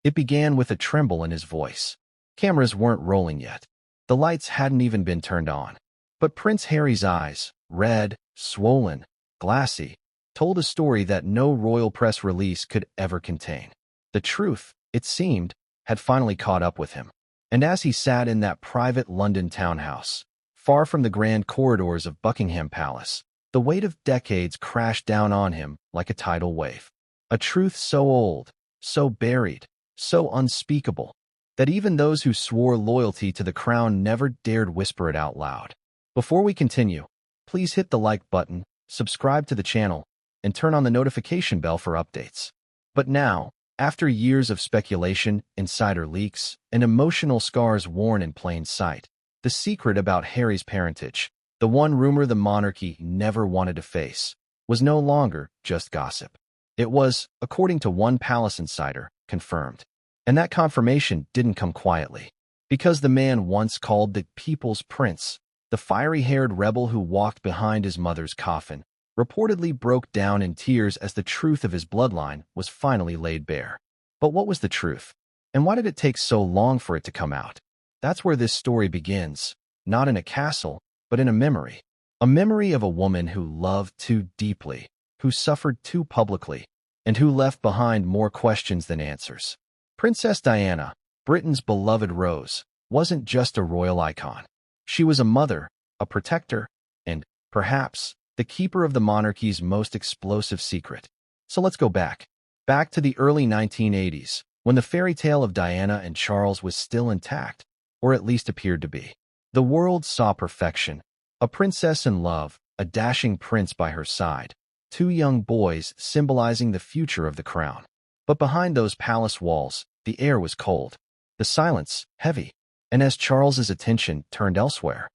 It began with a tremble in his voice. Cameras weren't rolling yet. The lights hadn't even been turned on. But Prince Harry's eyes, red, swollen, glassy, told a story that no royal press release could ever contain. The truth, it seemed, had finally caught up with him. And as he sat in that private London townhouse, far from the grand corridors of Buckingham Palace, the weight of decades crashed down on him like a tidal wave. A truth so old, so buried, so unspeakable, that even those who swore loyalty to the crown never dared whisper it out loud. Before we continue, please hit the like button, subscribe to the channel, and turn on the notification bell for updates. But now, after years of speculation, insider leaks, and emotional scars worn in plain sight, the secret about Harry's parentage, the one rumor the monarchy never wanted to face, was no longer just gossip. It was, according to one palace insider, confirmed. And that confirmation didn't come quietly. Because the man once called the People's Prince, the fiery-haired rebel who walked behind his mother's coffin, reportedly broke down in tears as the truth of his bloodline was finally laid bare. But what was the truth? And why did it take so long for it to come out? That's where this story begins, not in a castle, but in a memory. A memory of a woman who loved too deeply, who suffered too publicly, and who left behind more questions than answers. Princess Diana, Britain's beloved Rose, wasn't just a royal icon. She was a mother, a protector, and, perhaps, the keeper of the monarchy's most explosive secret. So let's go back to the early 1980s, when the fairy tale of Diana and Charles was still intact, or at least appeared to be. The world saw perfection, a princess in love, a dashing prince by her side, two young boys symbolizing the future of the crown. But behind those palace walls, the air was cold, the silence heavy, and as Charles's attention turned elsewhere,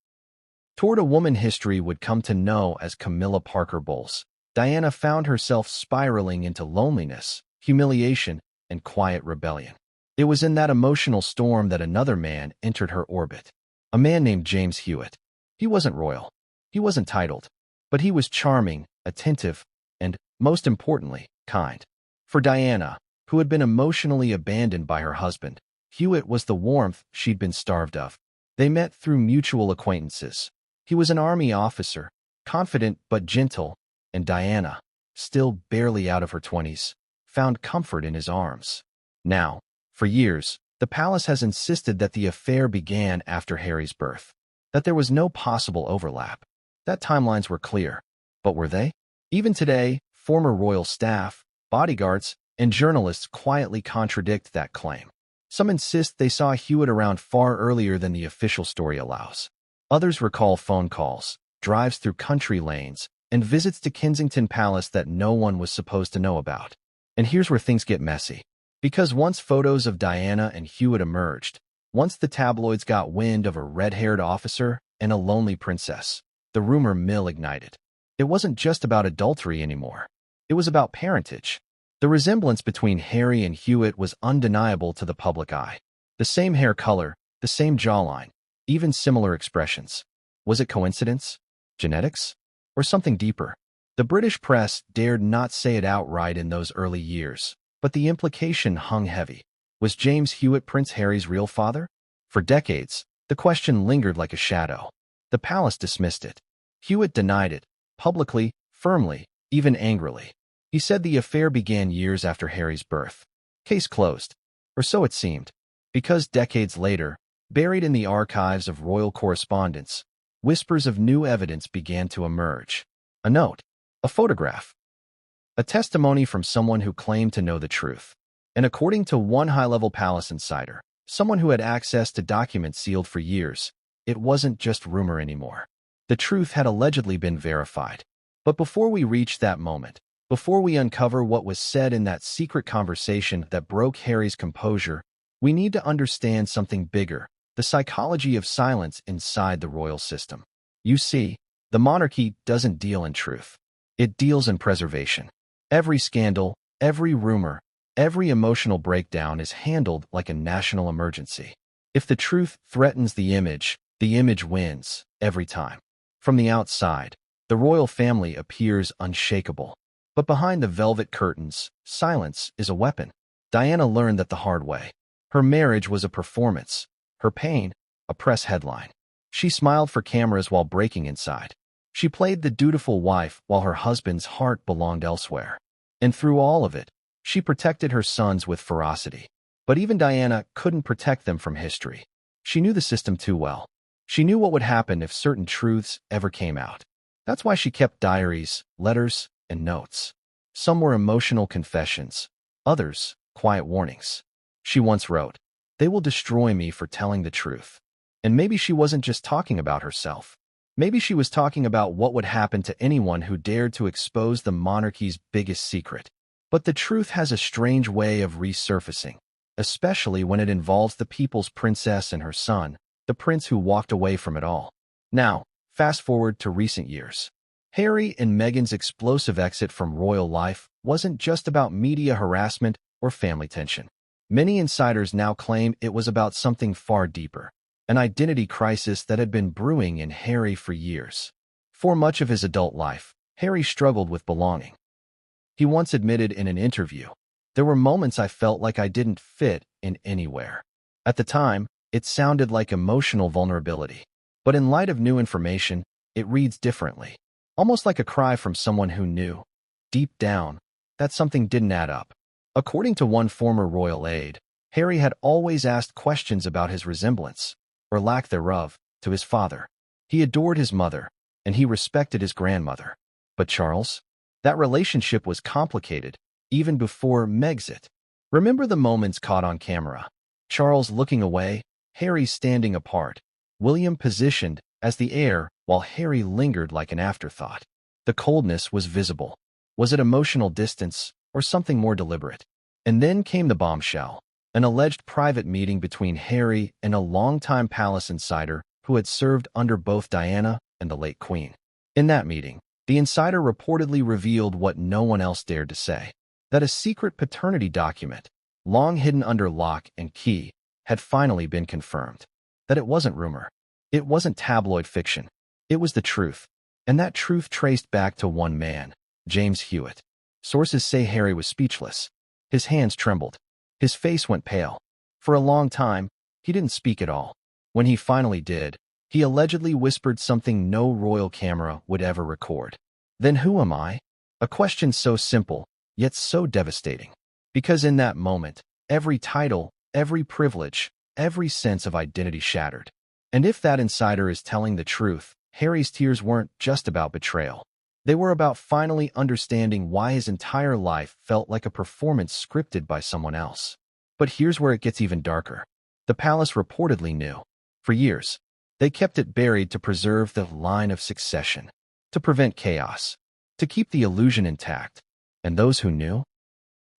toward a woman history would come to know as Camilla Parker Bowles, Diana found herself spiraling into loneliness, humiliation, and quiet rebellion. It was in that emotional storm that another man entered her orbit, a man named James Hewitt. He wasn't royal, he wasn't titled, but he was charming, attentive, and, most importantly, kind. For Diana, who had been emotionally abandoned by her husband, Hewitt was the warmth she'd been starved of. They met through mutual acquaintances. He was an army officer, confident but gentle, and Diana, still barely out of her 20s, found comfort in his arms. Now, for years, the palace has insisted that the affair began after Harry's birth, that there was no possible overlap, that timelines were clear. But were they? Even today, former royal staff, bodyguards, and journalists quietly contradict that claim. Some insist they saw Hewitt around far earlier than the official story allows. Others recall phone calls, drives through country lanes, and visits to Kensington Palace that no one was supposed to know about. And here's where things get messy. Because once photos of Diana and Hewitt emerged, once the tabloids got wind of a red-haired officer and a lonely princess, the rumor mill ignited. It wasn't just about adultery anymore. It was about parentage. The resemblance between Harry and Hewitt was undeniable to the public eye. The same hair color, the same jawline, even similar expressions. Was it coincidence? Genetics? Or something deeper? The British press dared not say it outright in those early years, but the implication hung heavy. Was James Hewitt Prince Harry's real father? For decades, the question lingered like a shadow. The palace dismissed it. Hewitt denied it, publicly, firmly, even angrily. He said the affair began years after Harry's birth. Case closed. Or so it seemed. Because decades later, buried in the archives of royal correspondence, whispers of new evidence began to emerge. A note, a photograph, a testimony from someone who claimed to know the truth. And according to one high-level palace insider, someone who had access to documents sealed for years, it wasn't just rumor anymore. The truth had allegedly been verified. But before we reach that moment, before we uncover what was said in that secret conversation that broke Harry's composure, we need to understand something bigger, the psychology of silence inside the royal system. You see, the monarchy doesn't deal in truth. It deals in preservation. Every scandal, every rumor, every emotional breakdown is handled like a national emergency. If the truth threatens the image wins, every time. From the outside, the royal family appears unshakable. But behind the velvet curtains, silence is a weapon. Diana learned that the hard way. Her marriage was a performance, her pain, a press headline. She smiled for cameras while breaking inside. She played the dutiful wife while her husband's heart belonged elsewhere. And through all of it, she protected her sons with ferocity. But even Diana couldn't protect them from history. She knew the system too well. She knew what would happen if certain truths ever came out. That's why she kept diaries, letters, and notes. Some were emotional confessions, others, quiet warnings. She once wrote, "They will destroy me for telling the truth." And maybe she wasn't just talking about herself. Maybe she was talking about what would happen to anyone who dared to expose the monarchy's biggest secret. But the truth has a strange way of resurfacing, especially when it involves the people's princess and her son, the prince who walked away from it all. Now, fast forward to recent years. Harry and Meghan's explosive exit from royal life wasn't just about media harassment or family tension. Many insiders now claim it was about something far deeper, an identity crisis that had been brewing in Harry for years. For much of his adult life, Harry struggled with belonging. He once admitted in an interview, "There were moments I felt like I didn't fit in anywhere." At the time, it sounded like emotional vulnerability. But in light of new information, it reads differently. Almost like a cry from someone who knew, deep down, that something didn't add up. According to one former royal aide, Harry had always asked questions about his resemblance, or lack thereof, to his father. He adored his mother, and he respected his grandmother. But Charles? That relationship was complicated, even before Megxit. Remember the moments caught on camera? Charles looking away, Harry standing apart, William positioned as the heir while Harry lingered like an afterthought. The coldness was visible. Was it emotional distance, or something more deliberate? And then came the bombshell, an alleged private meeting between Harry and a longtime palace insider who had served under both Diana and the late Queen. In that meeting, the insider reportedly revealed what no one else dared to say, that a secret paternity document, long hidden under lock and key, had finally been confirmed. That it wasn't rumor. It wasn't tabloid fiction. It was the truth. And that truth traced back to one man, James Hewitt. Sources say Harry was speechless. His hands trembled. His face went pale. For a long time, he didn't speak at all. When he finally did, he allegedly whispered something no royal camera would ever record. Then who am I? A question so simple, yet so devastating. Because in that moment, every title, every privilege, every sense of identity shattered. And if that insider is telling the truth, Harry's tears weren't just about betrayal. They were about finally understanding why his entire life felt like a performance scripted by someone else. But here's where it gets even darker. The palace reportedly knew. For years, they kept it buried to preserve the line of succession, to prevent chaos, to keep the illusion intact. And those who knew?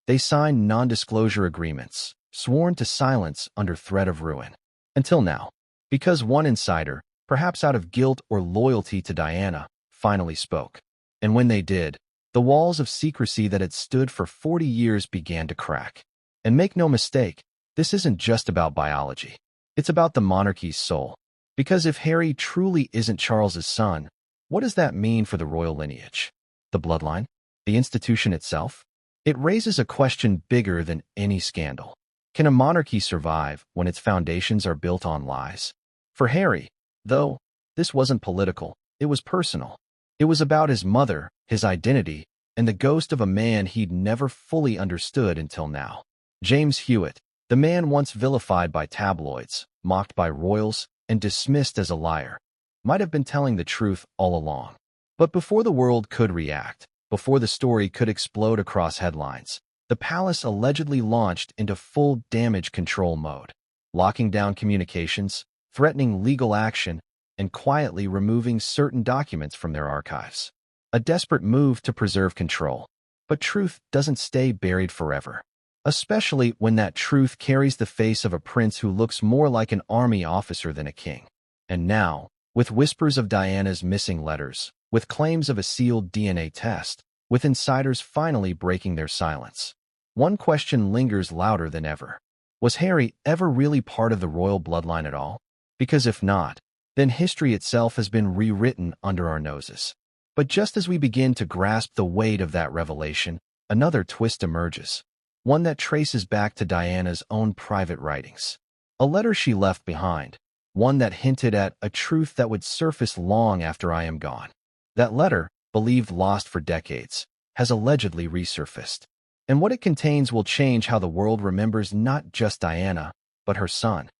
They signed non-disclosure agreements, sworn to silence under threat of ruin. Until now, because one insider, perhaps out of guilt or loyalty to Diana, finally spoke. And when they did, the walls of secrecy that had stood for 40 years began to crack. And make no mistake, this isn't just about biology. It's about the monarchy's soul. Because if Harry truly isn't Charles's son, what does that mean for the royal lineage? The bloodline? The institution itself? It raises a question bigger than any scandal. Can a monarchy survive when its foundations are built on lies? For Harry, though, this wasn't political, it was personal. It was about his mother, his identity, and the ghost of a man he'd never fully understood until now. James Hewitt, the man once vilified by tabloids, mocked by royals, and dismissed as a liar, might have been telling the truth all along. But before the world could react, before the story could explode across headlines, the palace allegedly launched into full damage control mode, locking down communications, threatening legal action, and quietly removing certain documents from their archives. A desperate move to preserve control. But truth doesn't stay buried forever, especially when that truth carries the face of a prince who looks more like an army officer than a king. And now, with whispers of Diana's missing letters, with claims of a sealed DNA test, with insiders finally breaking their silence, one question lingers louder than ever. Was Harry ever really part of the royal bloodline at all? Because if not, then history itself has been rewritten under our noses. But just as we begin to grasp the weight of that revelation, another twist emerges. one that traces back to Diana's own private writings. A letter she left behind, one that hinted at a truth that would surface long after I am gone. That letter, believed lost for decades, has allegedly resurfaced. And what it contains will change how the world remembers not just Diana, but her son.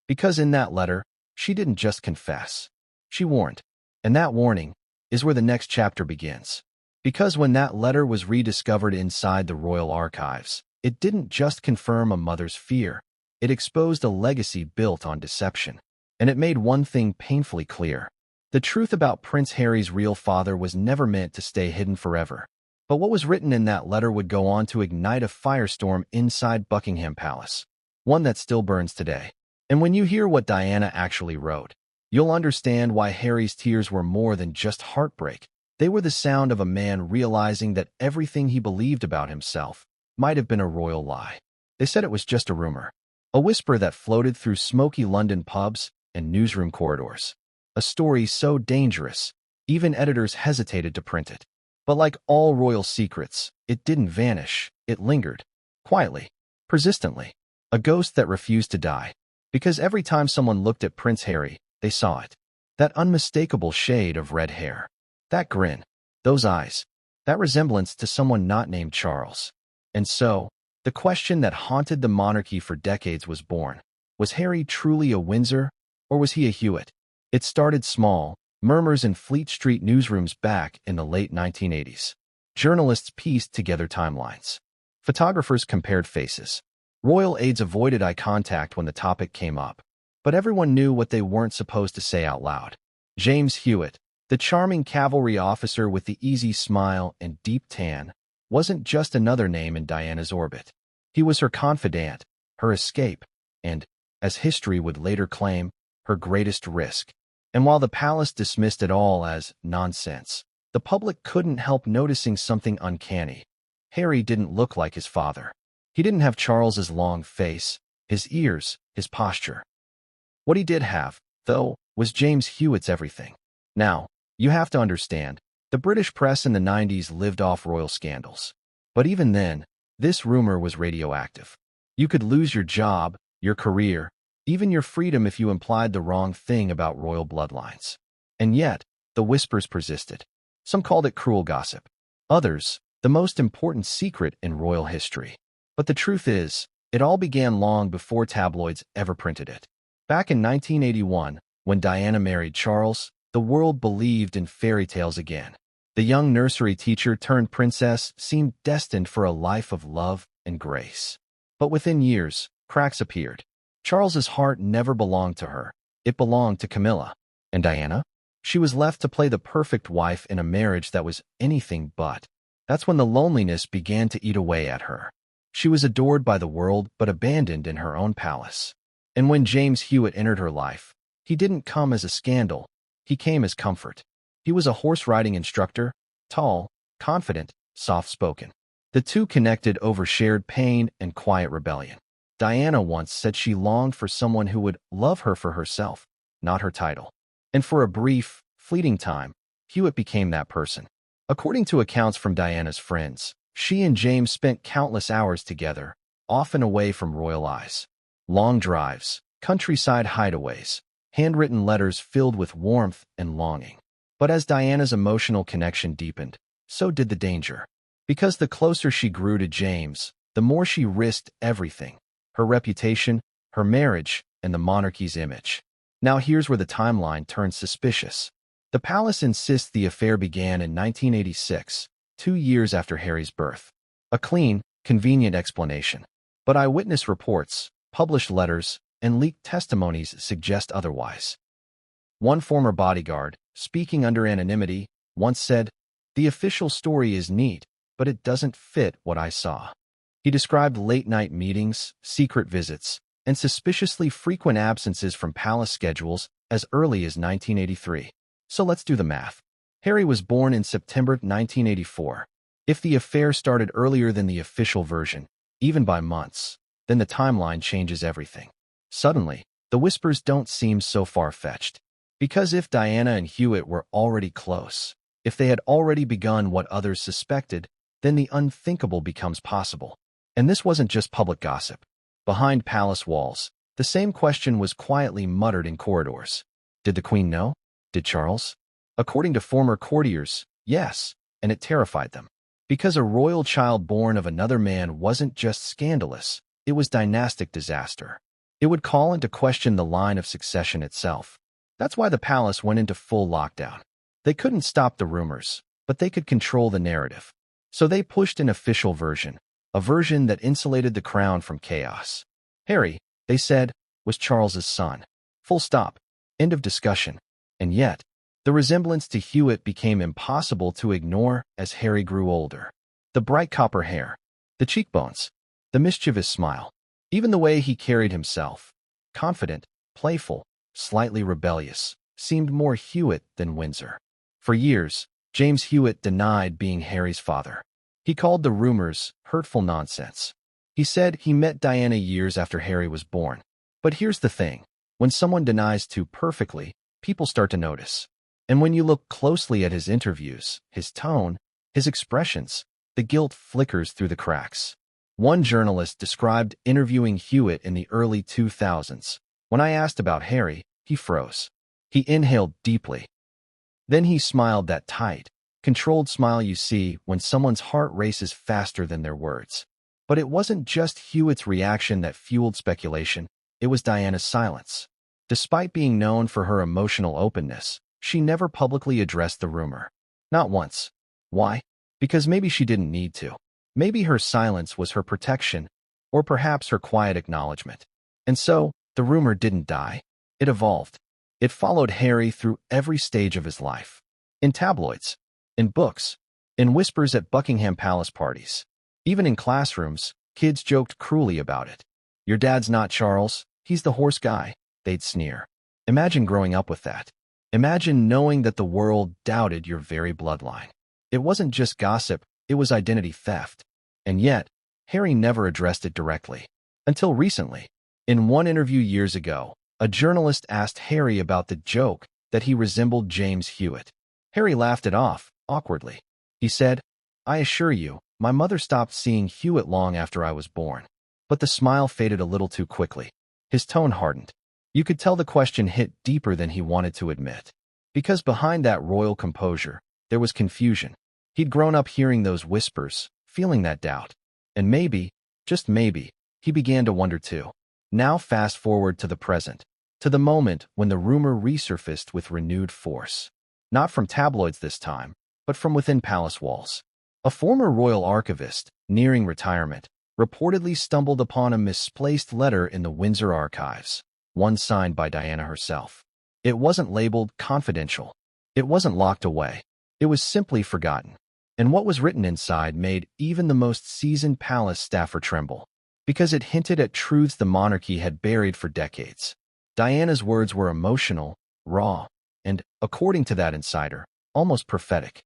Because in that letter, she didn't just confess. She warned. And that warning is where the next chapter begins. Because when that letter was rediscovered inside the royal archives, it didn't just confirm a mother's fear. It exposed a legacy built on deception. And it made one thing painfully clear. The truth about Prince Harry's real father was never meant to stay hidden forever. But what was written in that letter would go on to ignite a firestorm inside Buckingham Palace, one that still burns today. And when you hear what Diana actually wrote, you'll understand why Harry's tears were more than just heartbreak. They were the sound of a man realizing that everything he believed about himself might have been a royal lie. They said it was just a rumor, a whisper that floated through smoky London pubs and newsroom corridors. A story so dangerous, even editors hesitated to print it. But like all royal secrets, it didn't vanish. It lingered, quietly, persistently, a ghost that refused to die. Because every time someone looked at Prince Harry, they saw it. That unmistakable shade of red hair. That grin. Those eyes. That resemblance to someone not named Charles. And so, the question that haunted the monarchy for decades was born. Was Harry truly a Windsor, or was he a Hewitt? It started small, murmurs in Fleet Street newsrooms back in the late 1980s. Journalists pieced together timelines. Photographers compared faces. Royal aides avoided eye contact when the topic came up. But everyone knew what they weren't supposed to say out loud. James Hewitt, the charming cavalry officer with the easy smile and deep tan, wasn't just another name in Diana's orbit. He was her confidant, her escape, and, as history would later claim, her greatest risk. And while the palace dismissed it all as nonsense, the public couldn't help noticing something uncanny. Harry didn't look like his father. He didn't have Charles's long face, his ears, his posture. What he did have, though, was James Hewitt's everything. Now, you have to understand, the British press in the 90s lived off royal scandals. But even then, this rumor was radioactive. You could lose your job, your career, even your freedom if you implied the wrong thing about royal bloodlines. And yet, the whispers persisted. Some called it cruel gossip. Others, the most important secret in royal history. But the truth is, it all began long before tabloids ever printed it. Back in 1981, when Diana married Charles, the world believed in fairy tales again. The young nursery teacher turned princess seemed destined for a life of love and grace. But within years, cracks appeared. Charles's heart never belonged to her. It belonged to Camilla. And Diana? She was left to play the perfect wife in a marriage that was anything but. That's when the loneliness began to eat away at her. She was adored by the world but abandoned in her own palace. And when James Hewitt entered her life, he didn't come as a scandal. He came as comfort. He was a horse-riding instructor, tall, confident, soft-spoken. The two connected over shared pain and quiet rebellion. Diana once said she longed for someone who would love her for herself, not her title. And for a brief, fleeting time, Hewitt became that person. According to accounts from Diana's friends, she and James spent countless hours together, often away from royal eyes. Long drives, countryside hideaways, handwritten letters filled with warmth and longing. But as Diana's emotional connection deepened, so did the danger. Because the closer she grew to James, the more she risked everything. Her reputation, her marriage, and the monarchy's image. Now here's where the timeline turns suspicious. The palace insists the affair began in 1986, 2 years after Harry's birth. A clean, convenient explanation. But eyewitness reports, published letters, and leaked testimonies suggest otherwise. One former bodyguard, speaking under anonymity, once said, "The official story is neat, but it doesn't fit what I saw." He described late-night meetings, secret visits, and suspiciously frequent absences from palace schedules as early as 1983. So let's do the math. Harry was born in September 1984. If the affair started earlier than the official version, even by months, then the timeline changes everything. Suddenly, the whispers don't seem so far-fetched. Because if Diana and Hewitt were already close, if they had already begun what others suspected, then the unthinkable becomes possible. And this wasn't just public gossip. Behind palace walls, the same question was quietly muttered in corridors. Did the Queen know? Did Charles? According to former courtiers, yes, and it terrified them. Because a royal child born of another man wasn't just scandalous, it was dynastic disaster. It would call into question the line of succession itself. That's why the palace went into full lockdown. They couldn't stop the rumors, but they could control the narrative. So they pushed an official version, a version that insulated the crown from chaos. Harry, they said, was Charles's son. Full stop. End of discussion. And yet, the resemblance to Hewitt became impossible to ignore as Harry grew older. The bright copper hair, the cheekbones, the mischievous smile, even the way he carried himself, confident, playful, slightly rebellious, seemed more Hewitt than Windsor. For years, James Hewitt denied being Harry's father. He called the rumors hurtful nonsense. He said he met Diana years after Harry was born. But here's the thing. When someone denies too perfectly, people start to notice. And when you look closely at his interviews, his tone, his expressions, the guilt flickers through the cracks. One journalist described interviewing Hewitt in the early 2000s. When I asked about Harry, he froze. He inhaled deeply. Then he smiled, that tight, controlled smile you see when someone's heart races faster than their words. But it wasn't just Hewitt's reaction that fueled speculation, it was Diana's silence. Despite being known for her emotional openness, she never publicly addressed the rumor. Not once. Why? Because maybe she didn't need to. Maybe her silence was her protection, or perhaps her quiet acknowledgement. And so, the rumor didn't die. It evolved. It followed Harry through every stage of his life. In tabloids, in books, in whispers at Buckingham Palace parties. Even in classrooms, kids joked cruelly about it. Your dad's not Charles, he's the horse guy, they'd sneer. Imagine growing up with that. Imagine knowing that the world doubted your very bloodline. It wasn't just gossip, it was identity theft. And yet, Harry never addressed it directly. Until recently. In one interview years ago, a journalist asked Harry about the joke that he resembled James Hewitt. Harry laughed it off, awkwardly. He said, I assure you, my mother stopped seeing Hewitt long after I was born. But the smile faded a little too quickly. His tone hardened. You could tell the question hit deeper than he wanted to admit. Because behind that royal composure, there was confusion. He'd grown up hearing those whispers, feeling that doubt. And maybe, just maybe, he began to wonder too. Now fast forward to the present, to the moment when the rumor resurfaced with renewed force. Not from tabloids this time, but from within palace walls. A former royal archivist, nearing retirement, reportedly stumbled upon a misplaced letter in the Windsor archives, one signed by Diana herself. It wasn't labeled confidential. It wasn't locked away. It was simply forgotten. And what was written inside made even the most seasoned palace staffer tremble, because it hinted at truths the monarchy had buried for decades. Diana's words were emotional, raw, and, according to that insider, almost prophetic.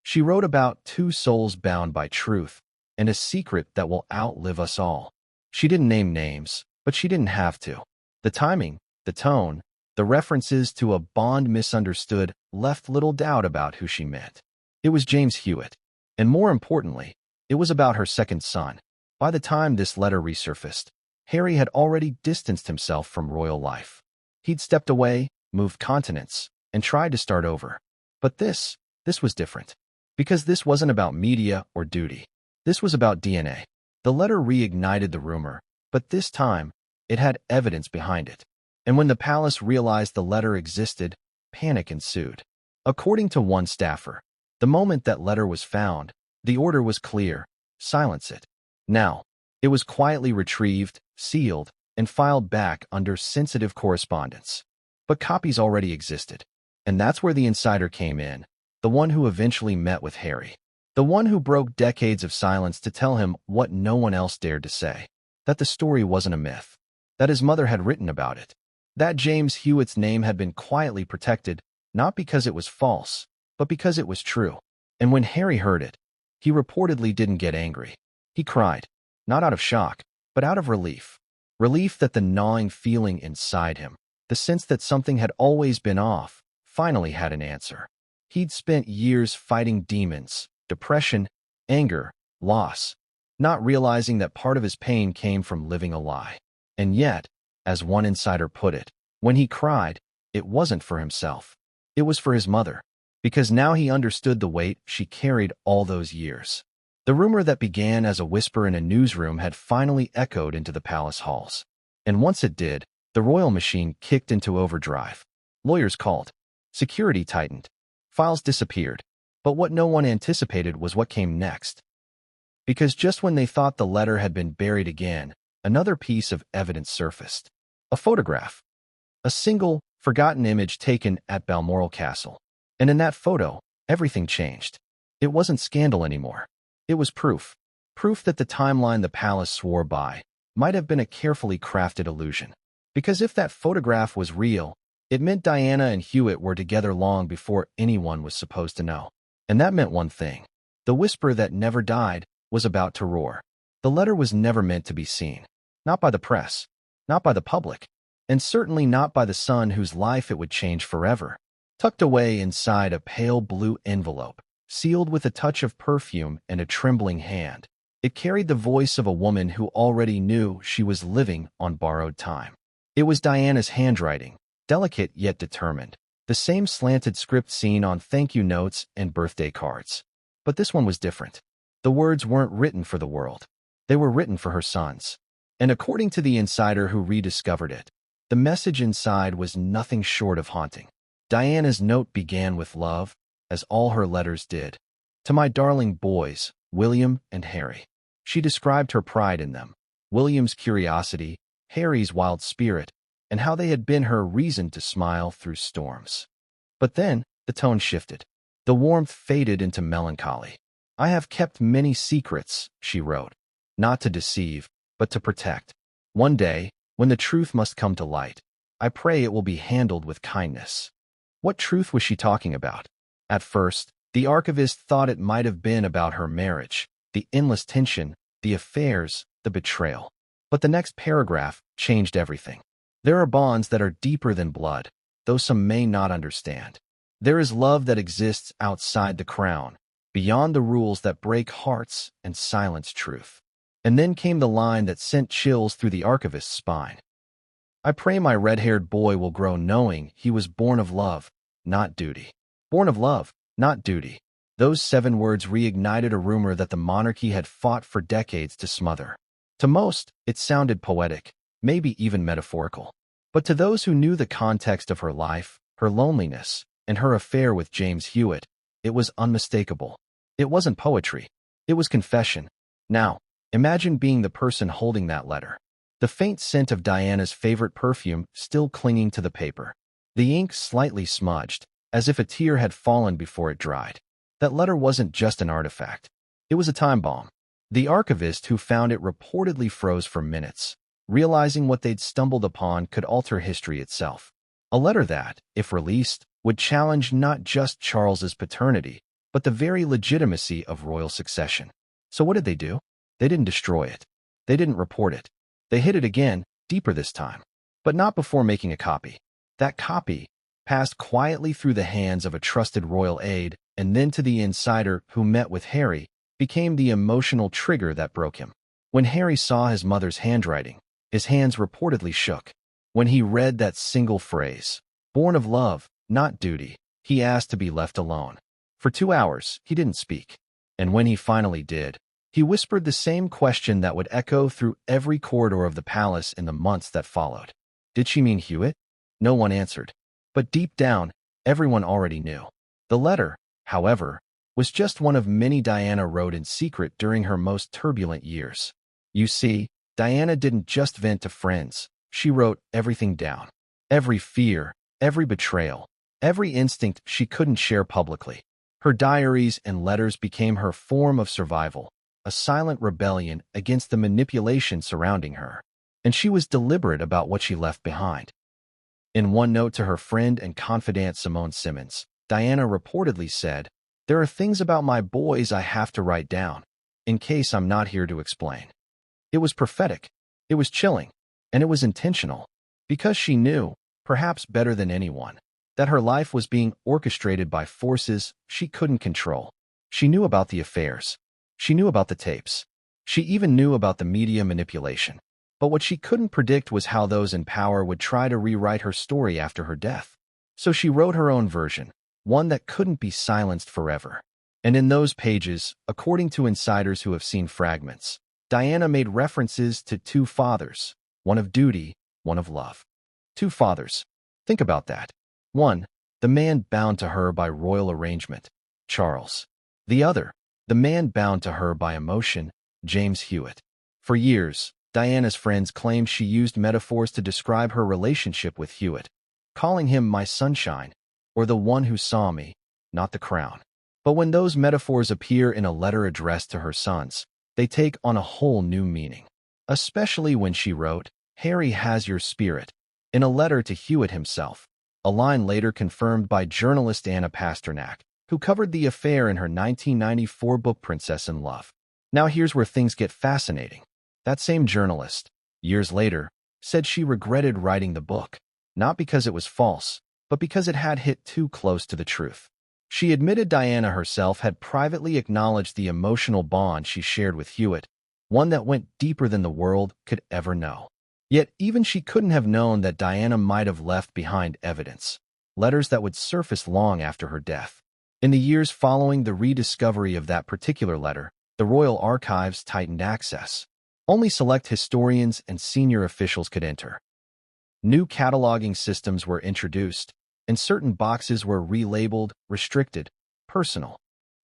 She wrote about two souls bound by truth, and a secret that will outlive us all. She didn't name names, but she didn't have to. The timing, the tone, the references to a bond misunderstood left little doubt about who she meant. It was James Hewitt, and more importantly, it was about her second son. By the time this letter resurfaced, Harry had already distanced himself from royal life. He'd stepped away, moved continents, and tried to start over. But this was different. Because this wasn't about media or duty. This was about DNA. The letter reignited the rumor, but this time, it had evidence behind it. And when the palace realized the letter existed, panic ensued. According to one staffer, the moment that letter was found, the order was clear: silence it. Now, it was quietly retrieved, sealed, and filed back under sensitive correspondence. But copies already existed. And that's where the insider came in, the one who eventually met with Harry. The one who broke decades of silence to tell him what no one else dared to say. That the story wasn't a myth. That his mother had written about it. That James Hewitt's name had been quietly protected, not because it was false, but because it was true. And when Harry heard it, he reportedly didn't get angry. He cried, not out of shock, but out of relief. Relief that the gnawing feeling inside him, the sense that something had always been off, finally had an answer. He'd spent years fighting demons, depression, anger, loss. not realizing that part of his pain came from living a lie. And yet, as one insider put it, when he cried, it wasn't for himself. It was for his mother, because now he understood the weight she carried all those years. The rumor that began as a whisper in a newsroom had finally echoed into the palace halls. And once it did, the royal machine kicked into overdrive. Lawyers called. Security tightened. Files disappeared. But what no one anticipated was what came next. Because just when they thought the letter had been buried again, another piece of evidence surfaced. A photograph. A single, forgotten image taken at Balmoral Castle. And in that photo, everything changed. It wasn't scandal anymore. It was proof. Proof that the timeline the palace swore by might have been a carefully crafted illusion. Because if that photograph was real, it meant Diana and Hewitt were together long before anyone was supposed to know. And that meant one thing. The whisper that never died was about to roar. The letter was never meant to be seen. Not by the press. Not by the public. And certainly not by the son whose life it would change forever. Tucked away inside a pale blue envelope, sealed with a touch of perfume and a trembling hand, it carried the voice of a woman who already knew she was living on borrowed time. It was Diana's handwriting, delicate yet determined, the same slanted script seen on thank-you notes and birthday cards. But this one was different. The words weren't written for the world. They were written for her sons. And according to the insider who rediscovered it, the message inside was nothing short of haunting. Diana's note began with love, as all her letters did. To my darling boys, William and Harry. She described her pride in them, William's curiosity, Harry's wild spirit, and how they had been her reason to smile through storms. But then, the tone shifted. The warmth faded into melancholy. I have kept many secrets, she wrote, not to deceive, but to protect. One day, when the truth must come to light, I pray it will be handled with kindness. What truth was she talking about? At first, the archivist thought it might have been about her marriage, the endless tension, the affairs, the betrayal. But the next paragraph changed everything. There are bonds that are deeper than blood, though some may not understand. There is love that exists outside the crown, beyond the rules that break hearts and silence truth. And then came the line that sent chills through the archivist's spine. I pray my red-haired boy will grow knowing he was born of love, not duty. Born of love, not duty. Those 7 words reignited a rumor that the monarchy had fought for decades to smother. To most, it sounded poetic, maybe even metaphorical. But to those who knew the context of her life, her loneliness, and her affair with James Hewitt, it was unmistakable. It wasn't poetry. It was confession. Now, imagine being the person holding that letter. The faint scent of Diana's favorite perfume still clinging to the paper. The ink slightly smudged, as if a tear had fallen before it dried. That letter wasn't just an artifact. It was a time bomb. The archivist who found it reportedly froze for minutes, realizing what they'd stumbled upon could alter history itself. A letter that, if released, would challenge not just Charles's paternity, but the very legitimacy of royal succession. So what did they do? They didn't destroy it. They didn't report it. They hid it again, deeper this time. But not before making a copy. That copy passed quietly through the hands of a trusted royal aide, and then to the insider who met with Harry, became the emotional trigger that broke him. When Harry saw his mother's handwriting, his hands reportedly shook. When he read that single phrase, born of love, not duty, he asked to be left alone. For 2 hours, he didn't speak. And when he finally did, he whispered the same question that would echo through every corridor of the palace in the months that followed. Did she mean Hewitt? No one answered. But deep down, everyone already knew. The letter, however, was just one of many Diana wrote in secret during her most turbulent years. You see, Diana didn't just vent to friends. She wrote everything down. Every fear, every betrayal, every instinct she couldn't share publicly. Her diaries and letters became her form of survival, a silent rebellion against the manipulation surrounding her. And she was deliberate about what she left behind. In one note to her friend and confidant Simone Simmons, Diana reportedly said, "There are things about my boys I have to write down, in case I'm not here to explain." It was prophetic, it was chilling, and it was intentional, because she knew, perhaps better than anyone, that her life was being orchestrated by forces she couldn't control. She knew about the affairs. She knew about the tapes. She even knew about the media manipulation. But what she couldn't predict was how those in power would try to rewrite her story after her death. So she wrote her own version, one that couldn't be silenced forever. And in those pages, according to insiders who have seen fragments, Diana made references to two fathers, one of duty, one of love. Two fathers. Think about that. One, the man bound to her by royal arrangement, Charles. The other, the man bound to her by emotion, James Hewitt. For years, Diana's friends claimed she used metaphors to describe her relationship with Hewitt, calling him my sunshine, or the one who saw me, not the crown. But when those metaphors appear in a letter addressed to her sons, they take on a whole new meaning. Especially when she wrote, "Harry has your spirit," in a letter to Hewitt himself, a line later confirmed by journalist Anna Pasternak, who covered the affair in her 1994 book Princess in Love. Now here's where things get fascinating. That same journalist, years later, said she regretted writing the book, not because it was false, but because it had hit too close to the truth. She admitted Diana herself had privately acknowledged the emotional bond she shared with Hewitt, one that went deeper than the world could ever know. Yet even she couldn't have known that Diana might have left behind evidence, letters that would surface long after her death. In the years following the rediscovery of that particular letter, the royal archives tightened access. Only select historians and senior officials could enter. New cataloging systems were introduced, and certain boxes were relabeled, restricted, personal.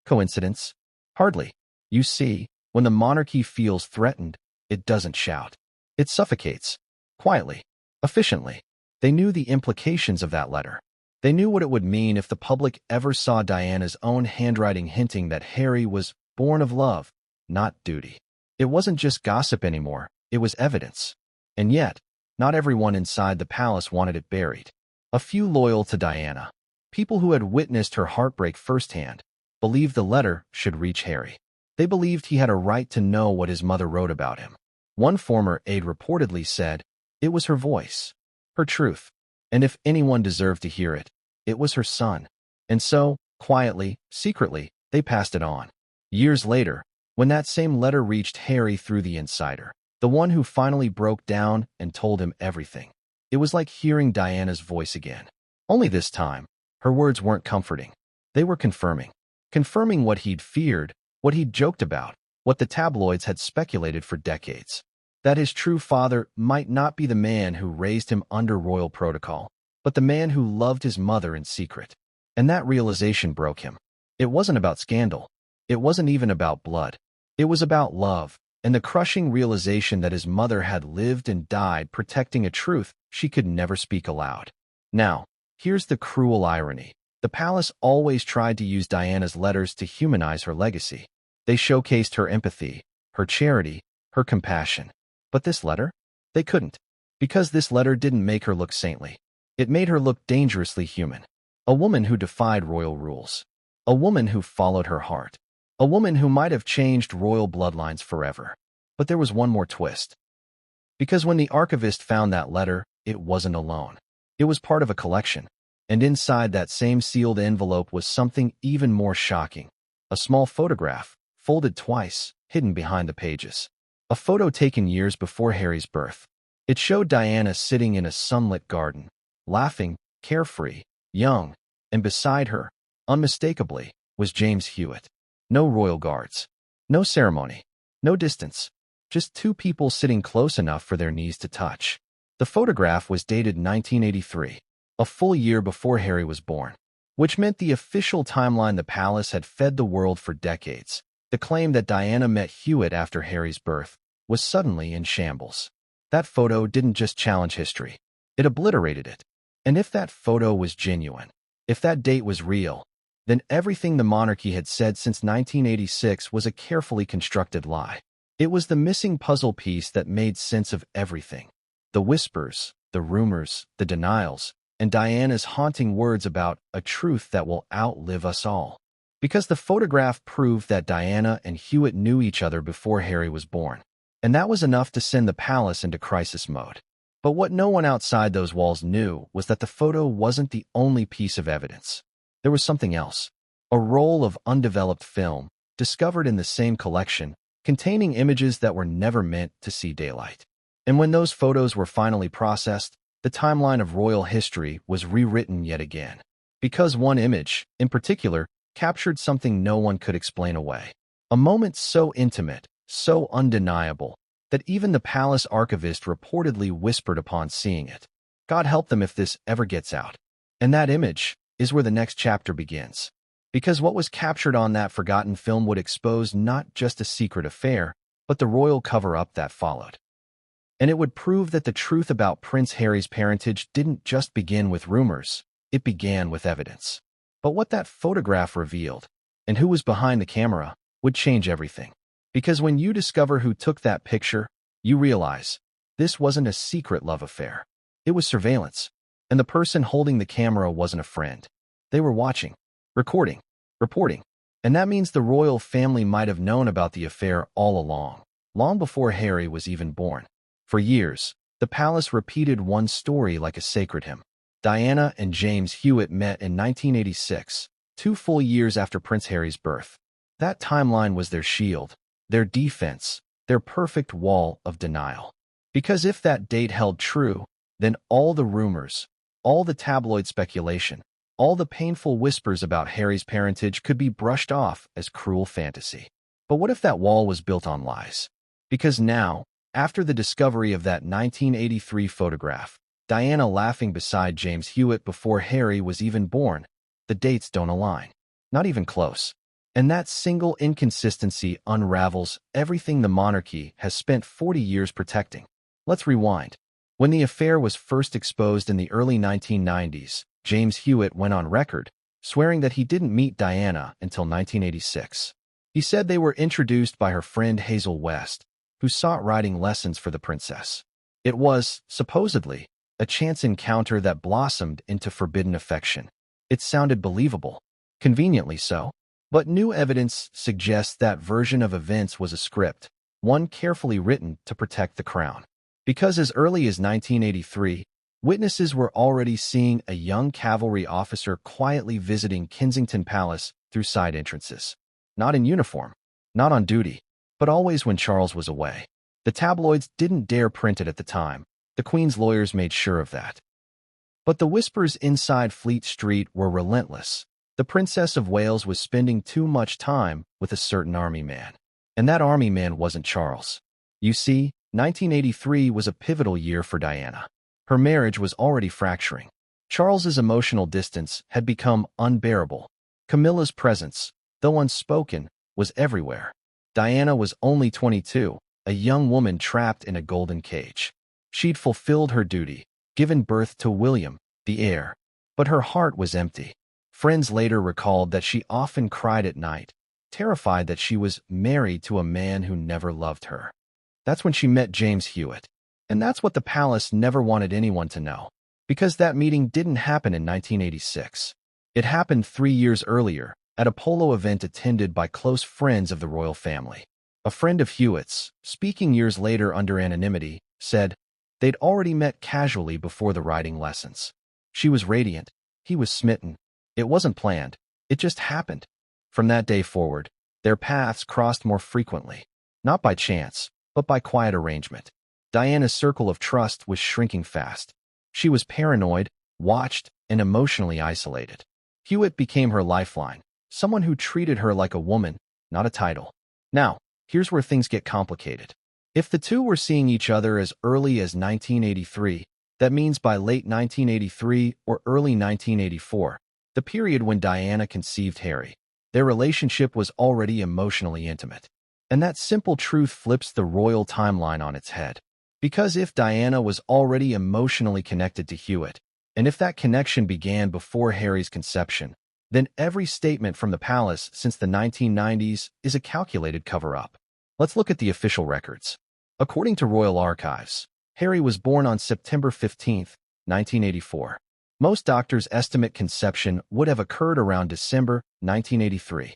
Coincidence? Hardly. You see, when the monarchy feels threatened, it doesn't shout. It suffocates. Quietly. Efficiently. They knew the implications of that letter. They knew what it would mean if the public ever saw Diana's own handwriting hinting that Harry was born of love, not duty. It wasn't just gossip anymore, it was evidence. And yet, not everyone inside the palace wanted it buried. A few loyal to Diana, people who had witnessed her heartbreak firsthand, believed the letter should reach Harry. They believed he had a right to know what his mother wrote about him. One former aide reportedly said, it was her voice, her truth, and if anyone deserved to hear it, it was her son. And so, quietly, secretly, they passed it on. Years later, when that same letter reached Harry through the insider, the one who finally broke down and told him everything, it was like hearing Diana's voice again. Only this time, her words weren't comforting. They were confirming. Confirming what he'd feared, what he'd joked about, what the tabloids had speculated for decades. That his true father might not be the man who raised him under royal protocol, but the man who loved his mother in secret. And that realization broke him. It wasn't about scandal. It wasn't even about blood. It was about love, and the crushing realization that his mother had lived and died protecting a truth she could never speak aloud. Now, here's the cruel irony. The palace always tried to use Diana's letters to humanize her legacy. They showcased her empathy, her charity, her compassion. But this letter? They couldn't. Because this letter didn't make her look saintly. It made her look dangerously human. A woman who defied royal rules. A woman who followed her heart. A woman who might have changed royal bloodlines forever. But there was one more twist. Because when the archivist found that letter, it wasn't alone. It was part of a collection. And inside that same sealed envelope was something even more shocking. A small photograph, folded twice, hidden behind the pages. A photo taken years before Harry's birth. It showed Diana sitting in a sunlit garden, laughing, carefree, young, and beside her, unmistakably, was James Hewitt. No royal guards. No ceremony. No distance. Just two people sitting close enough for their knees to touch. The photograph was dated 1983, a full year before Harry was born, which meant the official timeline the palace had fed the world for decades. The claim that Diana met Hewitt after Harry's birth was suddenly in shambles. That photo didn't just challenge history. It obliterated it. And if that photo was genuine, if that date was real, then everything the monarchy had said since 1986 was a carefully constructed lie. It was the missing puzzle piece that made sense of everything. The whispers, the rumors, the denials, and Diana's haunting words about a truth that will outlive us all. Because the photograph proved that Diana and Hewitt knew each other before Harry was born. And that was enough to send the palace into crisis mode. But what no one outside those walls knew was that the photo wasn't the only piece of evidence. There was something else. A roll of undeveloped film, discovered in the same collection, containing images that were never meant to see daylight. And when those photos were finally processed, the timeline of royal history was rewritten yet again. Because one image, in particular, captured something no one could explain away. A moment so intimate, so undeniable, that even the palace archivist reportedly whispered upon seeing it, "God help them if this ever gets out." And that image is where the next chapter begins. Because what was captured on that forgotten film would expose not just a secret affair, but the royal cover-up that followed. And it would prove that the truth about Prince Harry's parentage didn't just begin with rumors, it began with evidence. But what that photograph revealed, and who was behind the camera, would change everything. Because when you discover who took that picture, you realize this wasn't a secret love affair. It was surveillance, and the person holding the camera wasn't a friend. They were watching, recording, reporting. And that means the royal family might have known about the affair all along, long before Harry was even born. For years, the palace repeated one story like a sacred hymn. Diana and James Hewitt met in 1986, 2 full years after Prince Harry's birth. That timeline was their shield, their defense, their perfect wall of denial. Because if that date held true, then all the rumors, all the tabloid speculation, all the painful whispers about Harry's parentage could be brushed off as cruel fantasy. But what if that wall was built on lies? Because now, after the discovery of that 1983 photograph, Diana laughing beside James Hewitt before Harry was even born, the dates don't align. Not even close. And that single inconsistency unravels everything the monarchy has spent 40 years protecting. Let's rewind. When the affair was first exposed in the early 1990s, James Hewitt went on record, swearing that he didn't meet Diana until 1986. He said they were introduced by her friend Hazel West, who sought writing lessons for the princess. It was, supposedly, a chance encounter that blossomed into forbidden affection. It sounded believable, conveniently so. But new evidence suggests that version of events was a script, one carefully written to protect the crown. Because as early as 1983, witnesses were already seeing a young cavalry officer quietly visiting Kensington Palace through side entrances. Not in uniform, not on duty, but always when Charles was away. The tabloids didn't dare print it at the time. The Queen's lawyers made sure of that. But the whispers inside Fleet Street were relentless. The Princess of Wales was spending too much time with a certain army man. And that army man wasn't Charles. You see, 1983 was a pivotal year for Diana. Her marriage was already fracturing. Charles's emotional distance had become unbearable. Camilla's presence, though unspoken, was everywhere. Diana was only 22, a young woman trapped in a golden cage. She'd fulfilled her duty, given birth to William, the heir. But her heart was empty. Friends later recalled that she often cried at night, terrified that she was married to a man who never loved her. That's when she met James Hewitt. And that's what the palace never wanted anyone to know. Because that meeting didn't happen in 1986. It happened 3 years earlier, at a polo event attended by close friends of the royal family. A friend of Hewitt's, speaking years later under anonymity, said they'd already met casually before the riding lessons. She was radiant. He was smitten. It wasn't planned. It just happened. From that day forward, their paths crossed more frequently. Not by chance, but by quiet arrangement. Diana's circle of trust was shrinking fast. She was paranoid, watched, and emotionally isolated. Hewitt became her lifeline, someone who treated her like a woman, not a title. Now, here's where things get complicated. If the two were seeing each other as early as 1983, that means by late 1983 or early 1984, the period when Diana conceived Harry, their relationship was already emotionally intimate. And that simple truth flips the royal timeline on its head. Because if Diana was already emotionally connected to Hewitt, and if that connection began before Harry's conception, then every statement from the palace since the 1990s is a calculated cover-up. Let's look at the official records. According to royal archives, Harry was born on September 15, 1984. Most doctors estimate conception would have occurred around December 1983.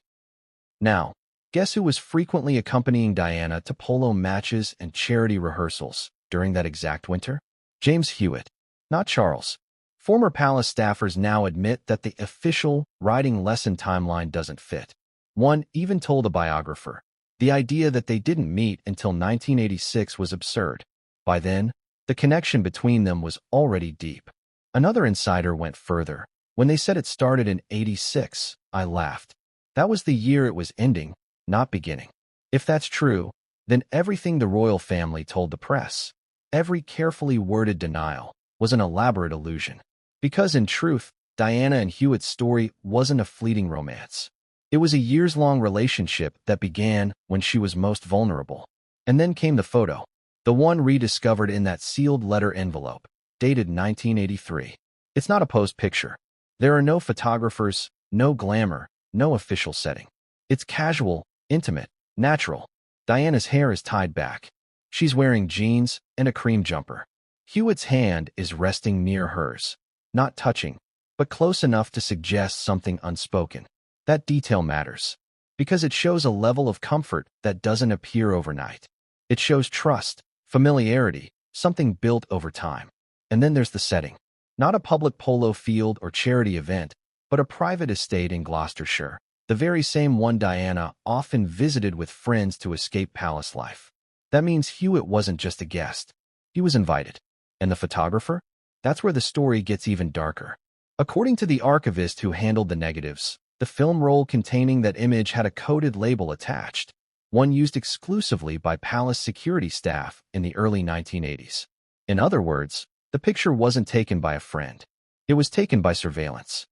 Now, guess who was frequently accompanying Diana to polo matches and charity rehearsals during that exact winter? James Hewitt, not Charles. Former palace staffers now admit that the official riding lesson timeline doesn't fit. One even told a biographer, The idea that they didn't meet until 1986 was absurd. By then, the connection between them was already deep. Another insider went further. When they said it started in '86, I laughed. That was the year it was ending, not beginning. If that's true, then everything the royal family told the press, every carefully worded denial, was an elaborate illusion. Because in truth, Diana and Hewitt's story wasn't a fleeting romance. It was a years-long relationship that began when she was most vulnerable. And then came the photo, the one rediscovered in that sealed letter envelope, dated 1983. It's not a posed picture. There are no photographers, no glamour, no official setting. It's casual, intimate, natural. Diana's hair is tied back. She's wearing jeans and a cream jumper. Hewitt's hand is resting near hers, not touching, but close enough to suggest something unspoken. That detail matters, because it shows a level of comfort that doesn't appear overnight. It shows trust, familiarity, something built over time. And then there's the setting. Not a public polo field or charity event, but a private estate in Gloucestershire, the very same one Diana often visited with friends to escape palace life. That means Hewitt wasn't just a guest. He was invited. And the photographer? That's where the story gets even darker. According to the archivist who handled the negatives, the film roll containing that image had a coded label attached, one used exclusively by palace security staff in the early 1980s. In other words, the picture wasn't taken by a friend. It was taken by surveillance.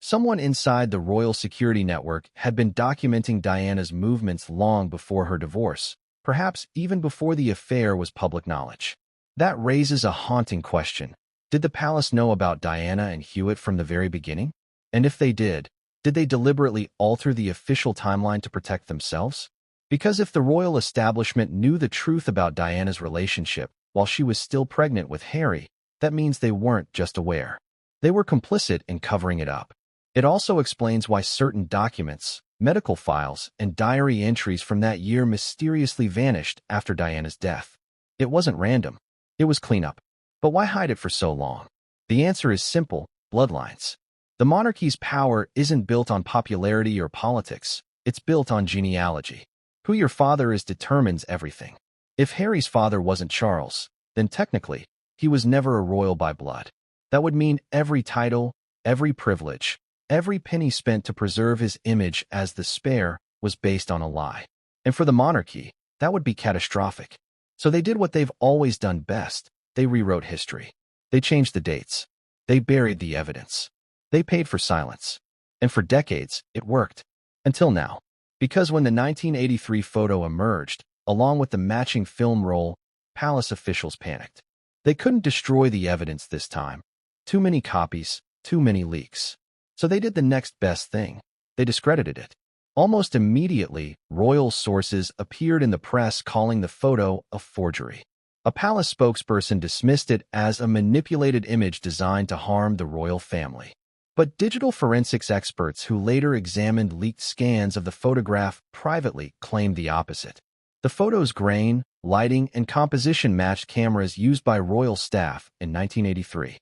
Someone inside the royal security network had been documenting Diana's movements long before her divorce, perhaps even before the affair was public knowledge. That raises a haunting question. Did the palace know about Diana and Hewitt from the very beginning? And if they did they deliberately alter the official timeline to protect themselves? Because if the royal establishment knew the truth about Diana's relationship while she was still pregnant with Harry, that means they weren't just aware. They were complicit in covering it up. It also explains why certain documents, medical files, and diary entries from that year mysteriously vanished after Diana's death. It wasn't random. It was cleanup. But why hide it for so long? The answer is simple: bloodlines. The monarchy's power isn't built on popularity or politics. It's built on genealogy. Who your father is determines everything. If Harry's father wasn't Charles, then technically, he was never a royal by blood. That would mean every title, every privilege, every penny spent to preserve his image as the spare was based on a lie. And for the monarchy, that would be catastrophic. So they did what they've always done best. They rewrote history. They changed the dates. They buried the evidence. They paid for silence. And for decades, it worked. Until now. Because when the 1983 photo emerged, along with the matching film roll, palace officials panicked. They couldn't destroy the evidence this time. Too many copies, too many leaks. So they did the next best thing. They discredited it. Almost immediately, royal sources appeared in the press calling the photo a forgery. A palace spokesperson dismissed it as a manipulated image designed to harm the royal family. But digital forensics experts who later examined leaked scans of the photograph privately claimed the opposite. The photo's grain, lighting, and composition matched cameras used by royal staff in 1983.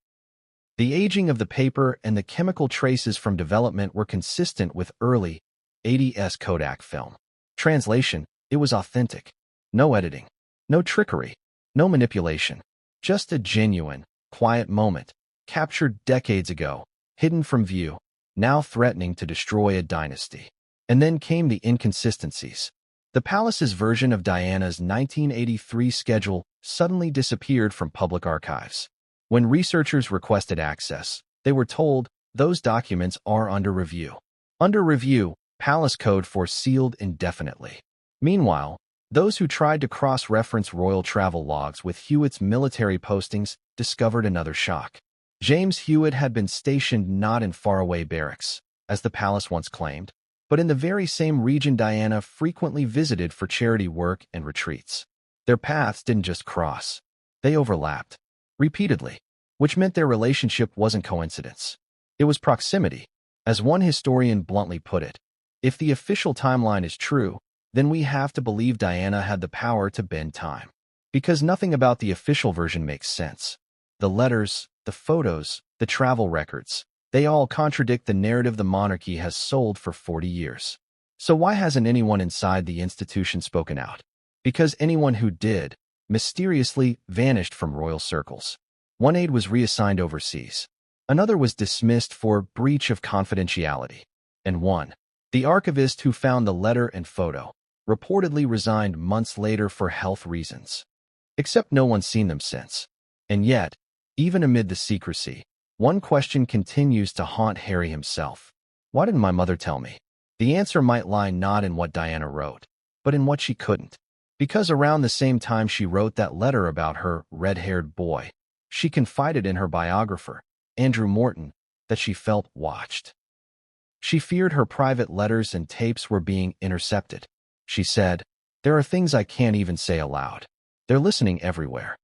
The aging of the paper and the chemical traces from development were consistent with early 80s Kodak film. Translation: it was authentic. No editing. No trickery. No manipulation. Just a genuine, quiet moment, captured decades ago, hidden from view, now threatening to destroy a dynasty. And then came the inconsistencies. The palace's version of Diana's 1983 schedule suddenly disappeared from public archives. When researchers requested access, they were told those documents are under review. Under review, Palace Code for sealed indefinitely. Meanwhile, those who tried to cross-reference royal travel logs with Hewitt's military postings discovered another shock. James Hewitt had been stationed not in faraway barracks, as the palace once claimed, but in the very same region Diana frequently visited for charity work and retreats. Their paths didn't just cross. They overlapped. Repeatedly. Which meant their relationship wasn't coincidence. It was proximity. As one historian bluntly put it, if the official timeline is true, then we have to believe Diana had the power to bend time. Because nothing about the official version makes sense. The letters, the photos, the travel records, they all contradict the narrative the monarchy has sold for 40 years. So why hasn't anyone inside the institution spoken out? Because anyone who did mysteriously vanished from royal circles. One aide was reassigned overseas. Another was dismissed for breach of confidentiality. And one, the archivist who found the letter and photo, reportedly resigned months later for health reasons. Except no one's seen them since. And yet, even amid the secrecy, one question continues to haunt Harry himself. Why didn't my mother tell me? The answer might lie not in what Diana wrote, but in what she couldn't. Because around the same time she wrote that letter about her red-haired boy, she confided in her biographer, Andrew Morton, that she felt watched. She feared her private letters and tapes were being intercepted. She said, "There are things I can't even say aloud. They're listening everywhere."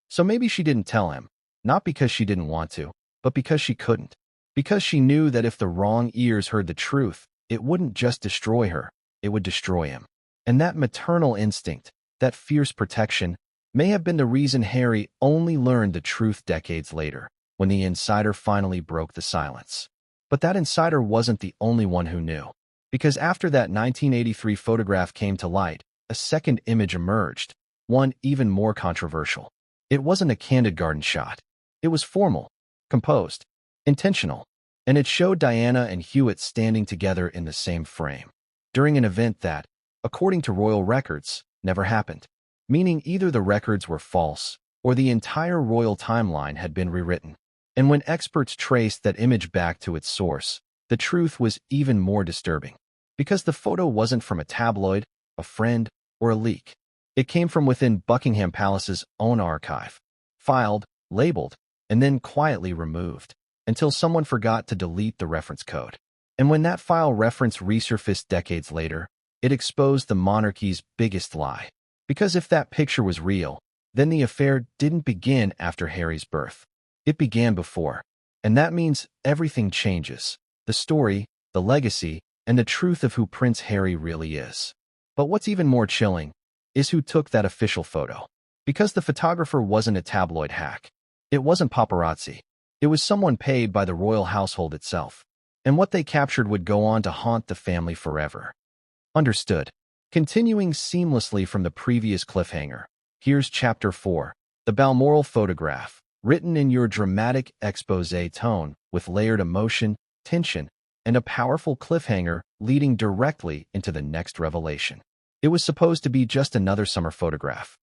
So maybe she didn't tell him, not because she didn't want to, but because she couldn't. Because she knew that if the wrong ears heard the truth, it wouldn't just destroy her, it would destroy him. And that maternal instinct, that fierce protection, may have been the reason Harry only learned the truth decades later, when the insider finally broke the silence. But that insider wasn't the only one who knew. Because after that 1983 photograph came to light, a second image emerged, one even more controversial. It wasn't a candid garden shot. It was formal, composed, intentional, and it showed Diana and Hewitt standing together in the same frame, during an event that, according to royal records, never happened. Meaning either the records were false, or the entire royal timeline had been rewritten. And when experts traced that image back to its source, the truth was even more disturbing. Because the photo wasn't from a tabloid, a friend, or a leak. It came from within Buckingham Palace's own archive, filed, labeled, and then quietly removed, until someone forgot to delete the reference code. And when that file reference resurfaced decades later, it exposed the monarchy's biggest lie. Because if that picture was real, then the affair didn't begin after Harry's birth. It began before. And that means everything changes. The story, the legacy, and the truth of who Prince Harry really is. But what's even more chilling is who took that official photo. Because the photographer wasn't a tabloid hack. It wasn't paparazzi. It was someone paid by the royal household itself. And what they captured would go on to haunt the family forever. Understood. Continuing seamlessly from the previous cliffhanger, here's Chapter 4, the Balmoral photograph, written in your dramatic exposé tone with layered emotion, tension, and a powerful cliffhanger leading directly into the next revelation. It was supposed to be just another summer photograph.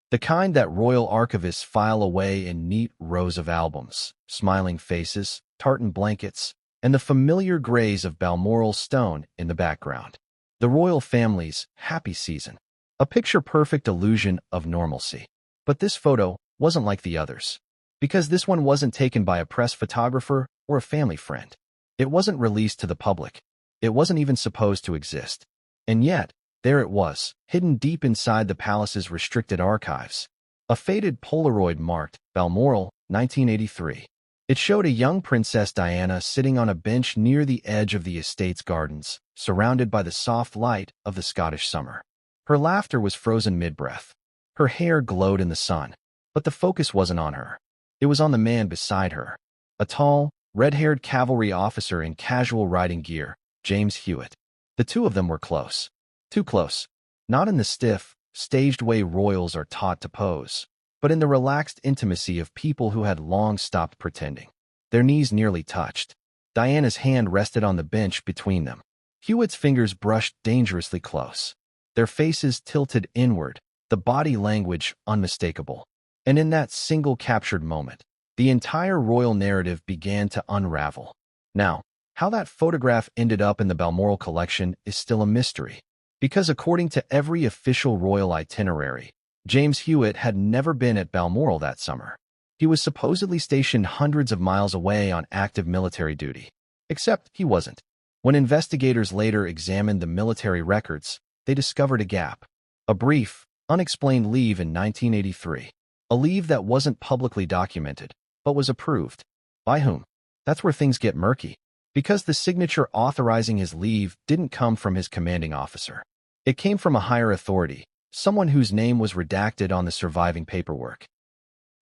The kind that royal archivists file away in neat rows of albums, smiling faces, tartan blankets, and the familiar grays of Balmoral stone in the background. The royal family's happy season. A picture-perfect illusion of normalcy. But this photo wasn't like the others. Because this one wasn't taken by a press photographer or a family friend. It wasn't released to the public. It wasn't even supposed to exist. And yet, there it was, hidden deep inside the palace's restricted archives. A faded Polaroid marked Balmoral, 1983. It showed a young Princess Diana sitting on a bench near the edge of the estate's gardens, surrounded by the soft light of the Scottish summer. Her laughter was frozen mid-breath. Her hair glowed in the sun, but the focus wasn't on her. It was on the man beside her, a tall, red-haired cavalry officer in casual riding gear, James Hewitt. The two of them were close. Too close. Not in the stiff, staged way royals are taught to pose, but in the relaxed intimacy of people who had long stopped pretending. Their knees nearly touched. Diana's hand rested on the bench between them. Hewitt's fingers brushed dangerously close. Their faces tilted inward, the body language unmistakable. And in that single captured moment, the entire royal narrative began to unravel. Now, how that photograph ended up in the Balmoral collection is still a mystery. Because according to every official royal itinerary, James Hewitt had never been at Balmoral that summer. He was supposedly stationed hundreds of miles away on active military duty. Except he wasn't. When investigators later examined the military records, they discovered a gap. A brief, unexplained leave in 1983. A leave that wasn't publicly documented, but was approved. By whom? That's where things get murky. Because the signature authorizing his leave didn't come from his commanding officer. It came from a higher authority, someone whose name was redacted on the surviving paperwork.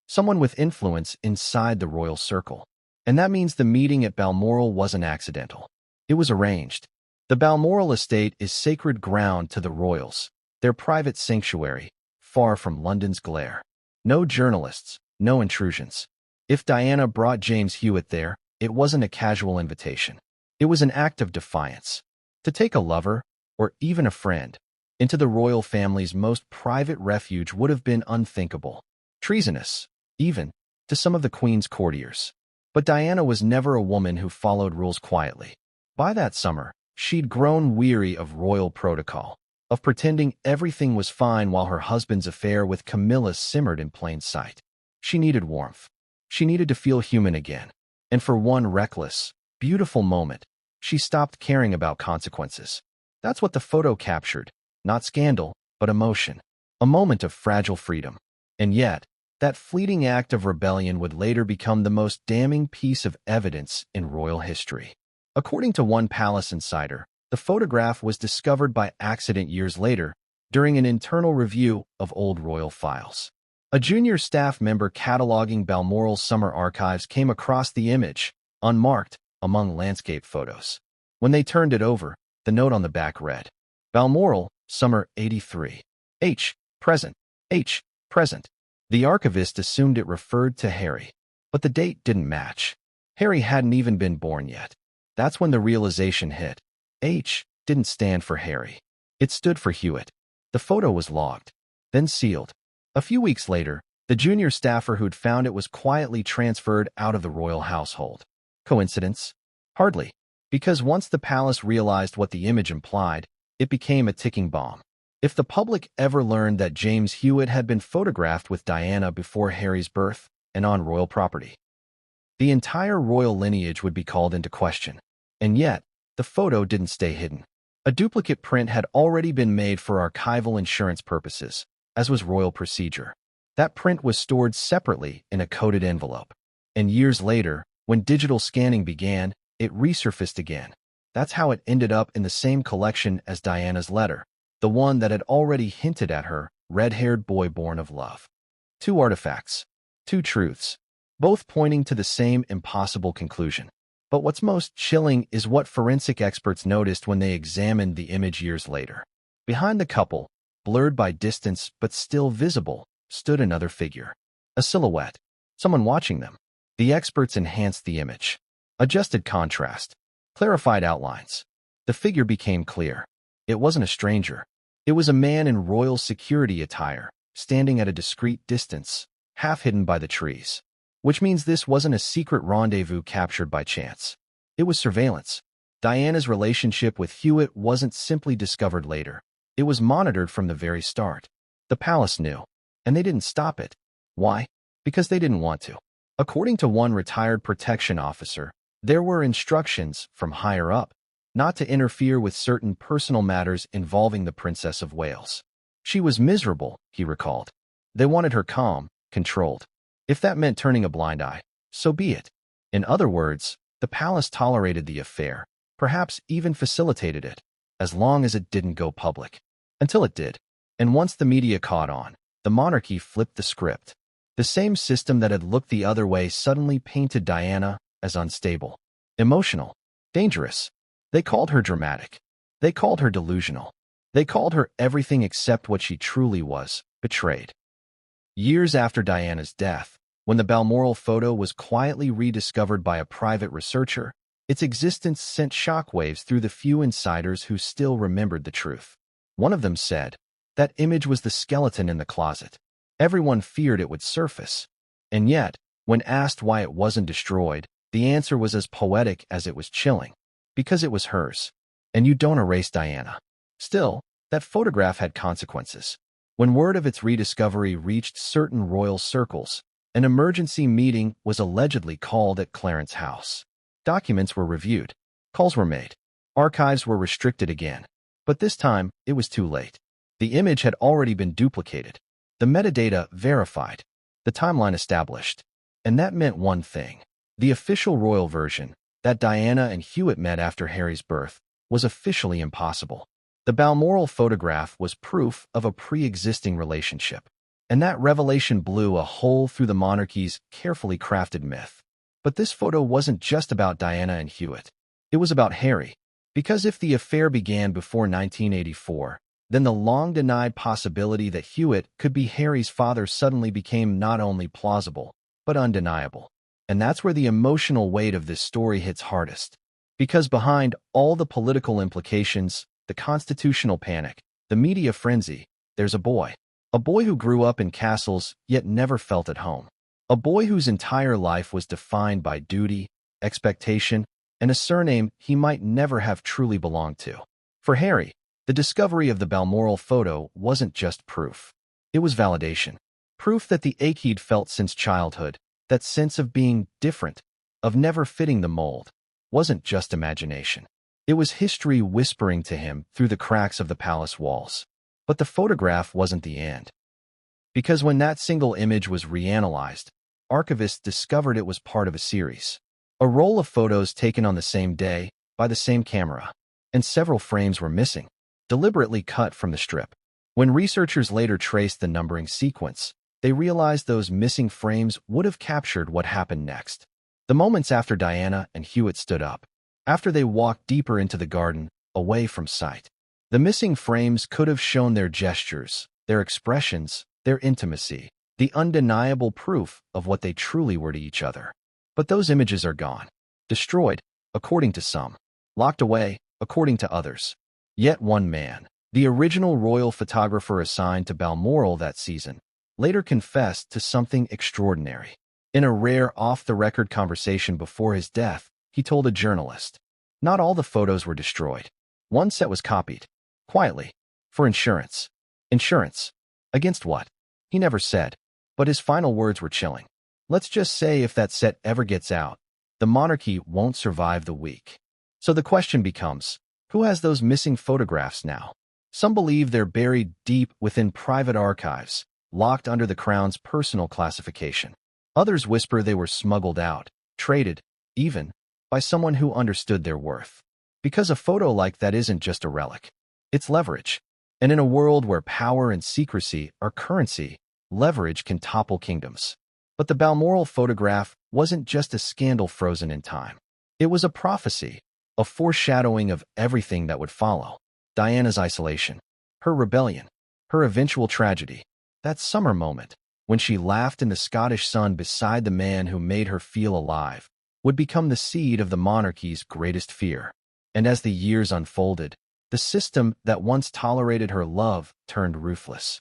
Someone with influence inside the royal circle. And that means the meeting at Balmoral wasn't accidental. It was arranged. The Balmoral estate is sacred ground to the royals, their private sanctuary, far from London's glare. No journalists, no intrusions. If Diana brought James Hewitt there, it wasn't a casual invitation. It was an act of defiance. To take a lover, or even a friend, into the royal family's most private refuge would have been unthinkable. Treasonous, even, to some of the Queen's courtiers. But Diana was never a woman who followed rules quietly. By that summer, she'd grown weary of royal protocol, of pretending everything was fine while her husband's affair with Camilla simmered in plain sight. She needed warmth. She needed to feel human again. And for one reckless, beautiful moment, she stopped caring about consequences. That's what the photo captured, not scandal, but emotion. A moment of fragile freedom. And yet, that fleeting act of rebellion would later become the most damning piece of evidence in royal history. According to one palace insider, the photograph was discovered by accident years later during an internal review of old royal files. A junior staff member cataloging Balmoral's summer archives came across the image, unmarked, among landscape photos. When they turned it over, the note on the back read, Balmoral, summer 83. H. Present. H. Present. The archivist assumed it referred to Harry, but the date didn't match. Harry hadn't even been born yet. That's when the realization hit. H didn't stand for Harry. It stood for Hewitt. The photo was logged, then sealed. A few weeks later, the junior staffer who'd found it was quietly transferred out of the royal household. Coincidence? Hardly, because once the palace realized what the image implied, it became a ticking bomb. If the public ever learned that James Hewitt had been photographed with Diana before Harry's birth and on royal property, the entire royal lineage would be called into question. And yet, the photo didn't stay hidden. A duplicate print had already been made for archival insurance purposes, as was royal procedure. That print was stored separately in a coded envelope. And years later, when digital scanning began, it resurfaced again. That's how it ended up in the same collection as Diana's letter, the one that had already hinted at her red-haired boy born of love. Two artifacts, two truths, both pointing to the same impossible conclusion. But what's most chilling is what forensic experts noticed when they examined the image years later. Behind the couple, blurred by distance but still visible, stood another figure. A silhouette. Someone watching them. The experts enhanced the image. Adjusted contrast. Clarified outlines. The figure became clear. It wasn't a stranger. It was a man in royal security attire, standing at a discreet distance, half hidden by the trees. Which means this wasn't a secret rendezvous captured by chance. It was surveillance. Diana's relationship with Hewitt wasn't simply discovered later. It was monitored from the very start. The palace knew, and they didn't stop it. Why? Because they didn't want to. According to one retired protection officer, there were instructions from higher up not to interfere with certain personal matters involving the Princess of Wales. She was miserable, he recalled. They wanted her calm, controlled. If that meant turning a blind eye, so be it. In other words, the palace tolerated the affair, perhaps even facilitated it, as long as it didn't go public. Until it did. And once the media caught on, the monarchy flipped the script. The same system that had looked the other way suddenly painted Diana as unstable, emotional, dangerous. They called her dramatic. They called her delusional. They called her everything except what she truly was, betrayed. Years after Diana's death, when the Balmoral photo was quietly rediscovered by a private researcher, its existence sent shockwaves through the few insiders who still remembered the truth. One of them said, that image was the skeleton in the closet. Everyone feared it would surface. And yet, when asked why it wasn't destroyed, the answer was as poetic as it was chilling. Because it was hers. And you don't erase Diana. Still, that photograph had consequences. When word of its rediscovery reached certain royal circles, an emergency meeting was allegedly called at Clarence House. Documents were reviewed. Calls were made. Archives were restricted again. But this time, it was too late. The image had already been duplicated. The metadata verified. The timeline established. And that meant one thing. The official royal version, that Diana and Hewitt met after Harry's birth, was officially impossible. The Balmoral photograph was proof of a pre-existing relationship. And that revelation blew a hole through the monarchy's carefully crafted myth. But this photo wasn't just about Diana and Hewitt. It was about Harry. Because if the affair began before 1984, then the long-denied possibility that Hewitt could be Harry's father suddenly became not only plausible, but undeniable. And that's where the emotional weight of this story hits hardest. Because behind all the political implications, the constitutional panic, the media frenzy, there's a boy. A boy who grew up in castles yet never felt at home. A boy whose entire life was defined by duty, expectation, and a surname he might never have truly belonged to. For Harry, the discovery of the Balmoral photo wasn't just proof. It was validation. Proof that the ache he'd felt since childhood, that sense of being different, of never fitting the mold, wasn't just imagination. It was history whispering to him through the cracks of the palace walls. But the photograph wasn't the end. Because when that single image was reanalyzed, archivists discovered it was part of a series. A roll of photos taken on the same day, by the same camera. And several frames were missing, deliberately cut from the strip. When researchers later traced the numbering sequence, they realized those missing frames would have captured what happened next. The moments after Diana and Hewitt stood up, after they walked deeper into the garden, away from sight. The missing frames could have shown their gestures, their expressions, their intimacy, the undeniable proof of what they truly were to each other. But those images are gone. Destroyed, according to some. Locked away, according to others. Yet one man, the original royal photographer assigned to Balmoral that season, later confessed to something extraordinary. In a rare off-the-record conversation before his death, he told a journalist, "Not all the photos were destroyed. One set was copied. Quietly. For insurance. Insurance. Against what? He never said. But his final words were chilling. Let's just say if that set ever gets out, the monarchy won't survive the week." So the question becomes, who has those missing photographs now? Some believe they're buried deep within private archives, locked under the crown's personal classification. Others whisper they were smuggled out, traded, even, by someone who understood their worth. Because a photo like that isn't just a relic. It's leverage. And in a world where power and secrecy are currency, leverage can topple kingdoms. But the Balmoral photograph wasn't just a scandal frozen in time. It was a prophecy, a foreshadowing of everything that would follow. Diana's isolation, her rebellion, her eventual tragedy, that summer moment, when she laughed in the Scottish sun beside the man who made her feel alive, would become the seed of the monarchy's greatest fear. And as the years unfolded, the system that once tolerated her love turned ruthless.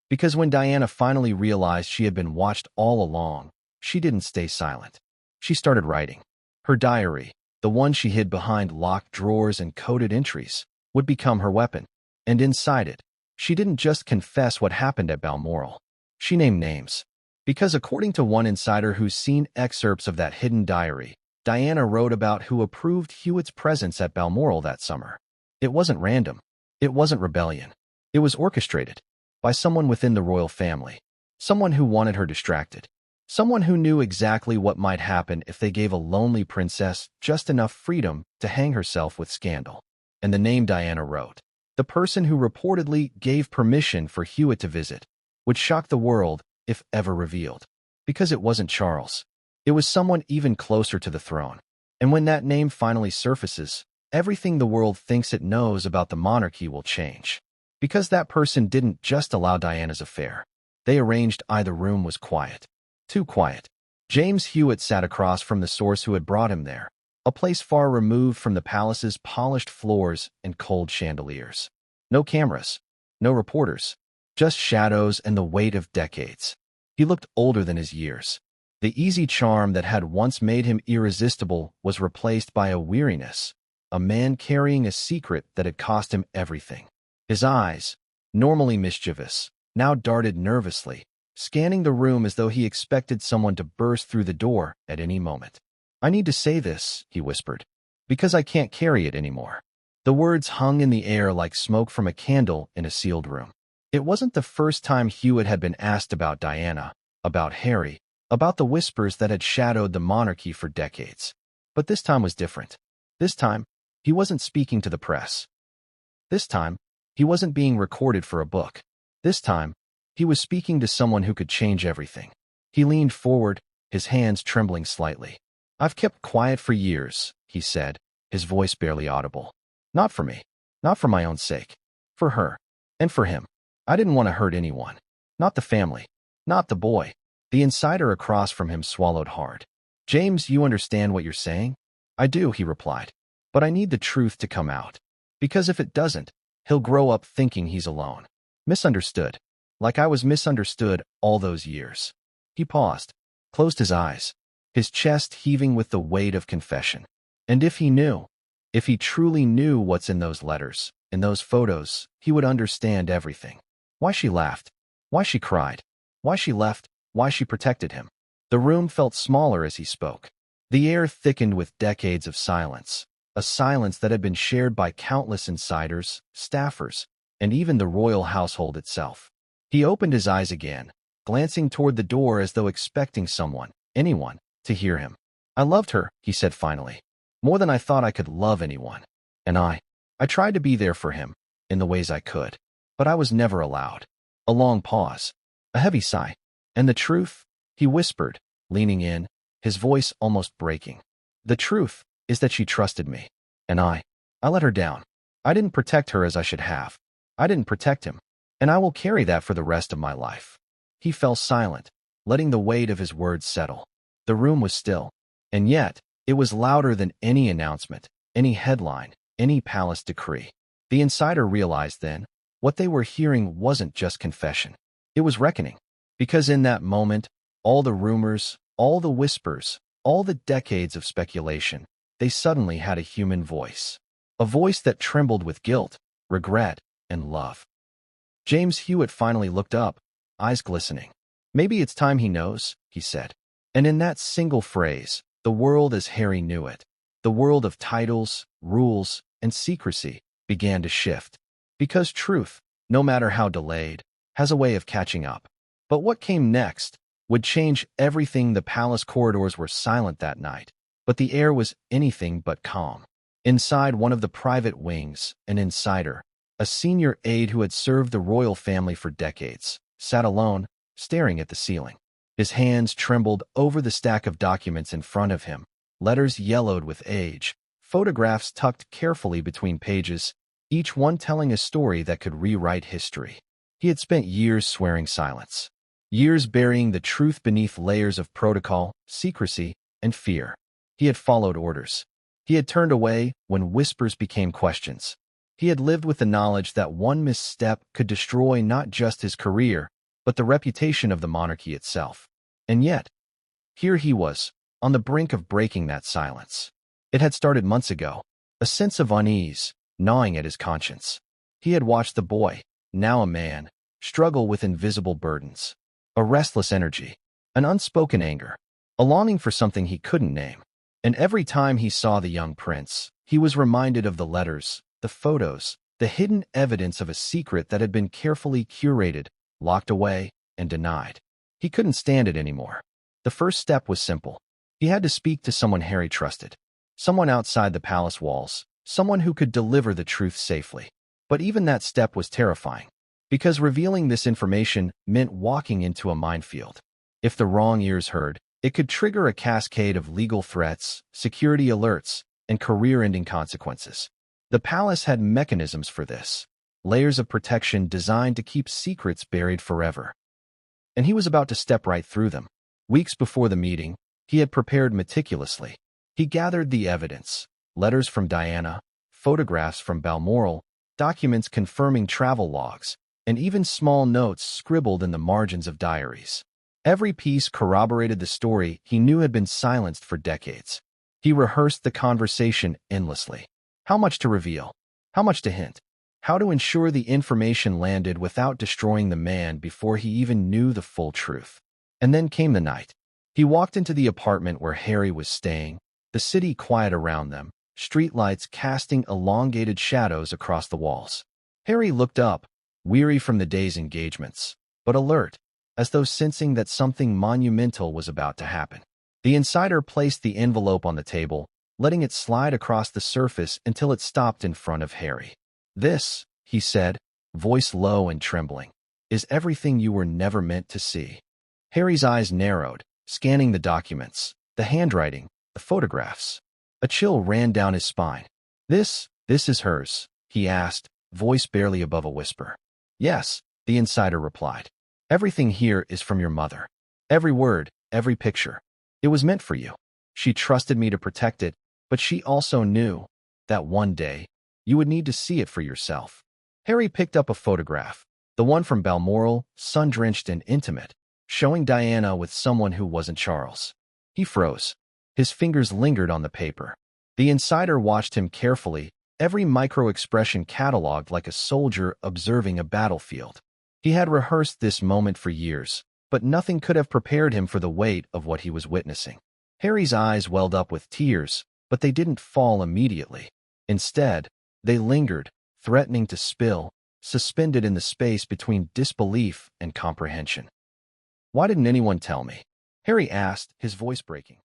Because when Diana finally realized she had been watched all along, she didn't stay silent. She started writing. Her diary, the one she hid behind locked drawers and coded entries, would become her weapon. And inside it, she didn't just confess what happened at Balmoral. She named names. Because according to one insider who's seen excerpts of that hidden diary, Diana wrote about who approved Hewitt's presence at Balmoral that summer. It wasn't random. It wasn't rebellion. It was orchestrated. By someone within the royal family. Someone who wanted her distracted. Someone who knew exactly what might happen if they gave a lonely princess just enough freedom to hang herself with scandal. And the name Diana wrote, the person who reportedly gave permission for Hewitt to visit, would shock the world if ever revealed. Because it wasn't Charles. It was someone even closer to the throne. And when that name finally surfaces, everything the world thinks it knows about the monarchy will change. Because that person didn't just allow Diana's affair. They arranged either room was quiet. Too quiet. James Hewitt sat across from the source who had brought him there, a place far removed from the palace's polished floors and cold chandeliers. No cameras. No reporters. Just shadows and the weight of decades. He looked older than his years. The easy charm that had once made him irresistible was replaced by a weariness, a man carrying a secret that had cost him everything. His eyes, normally mischievous, now darted nervously, scanning the room as though he expected someone to burst through the door at any moment. "I need to say this," he whispered, "because I can't carry it anymore." The words hung in the air like smoke from a candle in a sealed room. It wasn't the first time Hewitt had been asked about Diana, about Harry, about the whispers that had shadowed the monarchy for decades. But this time was different. This time, he wasn't speaking to the press. This time, he wasn't being recorded for a book. This time, he was speaking to someone who could change everything. He leaned forward, his hands trembling slightly. "I've kept quiet for years," he said, his voice barely audible. Not for me. Not for my own sake. For her. And for him. I didn't want to hurt anyone. Not the family. Not the boy. The insider across from him swallowed hard. James, you understand what you're saying? I do, he replied. But I need the truth to come out. Because if it doesn't, he'll grow up thinking he's alone. Misunderstood. Like I was misunderstood all those years. He paused, closed his eyes, his chest heaving with the weight of confession. And if he knew, if he truly knew what's in those letters, in those photos, he would understand everything. Why she laughed, why she cried, why she left, why she protected him. The room felt smaller as he spoke. The air thickened with decades of silence, a silence that had been shared by countless insiders, staffers, and even the royal household itself. He opened his eyes again, glancing toward the door as though expecting someone, anyone, to hear him. I loved her, he said finally, more than I thought I could love anyone. And I tried to be there for him, in the ways I could. But I was never allowed. A long pause, a heavy sigh. And the truth, he whispered, leaning in, his voice almost breaking. The truth is that she trusted me. And I let her down. I didn't protect her as I should have. I didn't protect him. And I will carry that for the rest of my life. He fell silent, letting the weight of his words settle. The room was still. And yet, it was louder than any announcement, any headline, any palace decree. The insider realized then, what they were hearing wasn't just confession. It was reckoning. Because in that moment, all the rumors, all the whispers, all the decades of speculation, they suddenly had a human voice. A voice that trembled with guilt, regret, and love. James Hewitt finally looked up, eyes glistening. Maybe it's time he knows, he said. And in that single phrase, the world as Harry knew it, the world of titles, rules, and secrecy, began to shift. Because truth, no matter how delayed, has a way of catching up. But what came next would change everything. The palace corridors were silent that night, but the air was anything but calm. Inside one of the private wings, an insider, a senior aide who had served the royal family for decades, sat alone, staring at the ceiling. His hands trembled over the stack of documents in front of him, letters yellowed with age, photographs tucked carefully between pages, each one telling a story that could rewrite history. He had spent years swearing silence, years burying the truth beneath layers of protocol, secrecy, and fear. He had followed orders. He had turned away when whispers became questions. He had lived with the knowledge that one misstep could destroy not just his career, but the reputation of the monarchy itself. And yet, here he was, on the brink of breaking that silence. It had started months ago, a sense of unease, gnawing at his conscience. He had watched the boy, now a man, struggle with invisible burdens, a restless energy, an unspoken anger, a longing for something he couldn't name. And every time he saw the young prince, he was reminded of the letters, the photos, the hidden evidence of a secret that had been carefully curated, locked away, and denied. He couldn't stand it anymore. The first step was simple. He had to speak to someone Harry trusted, someone outside the palace walls, someone who could deliver the truth safely. But even that step was terrifying, because revealing this information meant walking into a minefield. If the wrong ears heard, it could trigger a cascade of legal threats, security alerts, and career-ending consequences. The palace had mechanisms for this, layers of protection designed to keep secrets buried forever. And he was about to step right through them. Weeks before the meeting, he had prepared meticulously. He gathered the evidence, letters from Diana, photographs from Balmoral, documents confirming travel logs, and even small notes scribbled in the margins of diaries. Every piece corroborated the story he knew had been silenced for decades. He rehearsed the conversation endlessly. How much to reveal? How much to hint? How to ensure the information landed without destroying the man before he even knew the full truth. And then came the night. He walked into the apartment where Harry was staying, the city quiet around them, streetlights casting elongated shadows across the walls. Harry looked up, weary from the day's engagements, but alert, as though sensing that something monumental was about to happen. The insider placed the envelope on the table, letting it slide across the surface until it stopped in front of Harry. "This," he said, voice low and trembling, "is everything you were never meant to see." Harry's eyes narrowed, scanning the documents, the handwriting, the photographs. A chill ran down his spine. This is hers, he asked, voice barely above a whisper. Yes, the insider replied. Everything here is from your mother. Every word, every picture. It was meant for you. She trusted me to protect it, but she also knew that one day you would need to see it for yourself. Harry picked up a photograph, the one from Balmoral, sun-drenched and intimate, showing Diana with someone who wasn't Charles. He froze. His fingers lingered on the paper. The insider watched him carefully, every micro-expression catalogued like a soldier observing a battlefield. He had rehearsed this moment for years, but nothing could have prepared him for the weight of what he was witnessing. Harry's eyes welled up with tears, but they didn't fall immediately. Instead, they lingered, threatening to spill, suspended in the space between disbelief and comprehension. Why didn't anyone tell me? Harry asked, his voice breaking.